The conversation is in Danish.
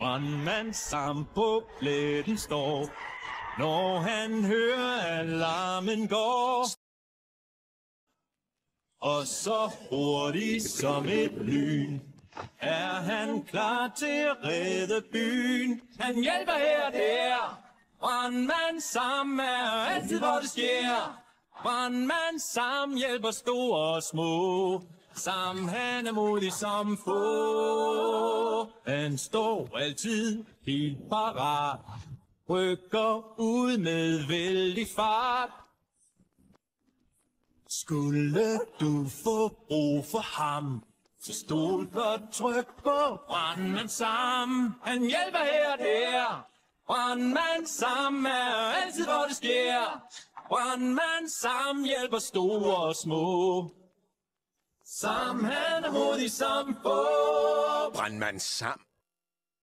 Brandmand Sam på pletten står, når han hører alarmen går. Og så hurtigt som et lyn er han klar til at redde byen. Han hjælper her og der. Brandmand Sam er altid, hvor det sker. Brandmand Sam hjælper store og små. Sam han er modig som få. Han står altid helt parat. Rykker ud med vældig fart. Skulle du få brug for ham, så stol og tryk på Brandmand Sam. Han hjælper her og der. Brandmand Sam er altid, hvor det sker. Brandmand Sam hjælper store og små. Sam han er modig som få. Brandmand Sam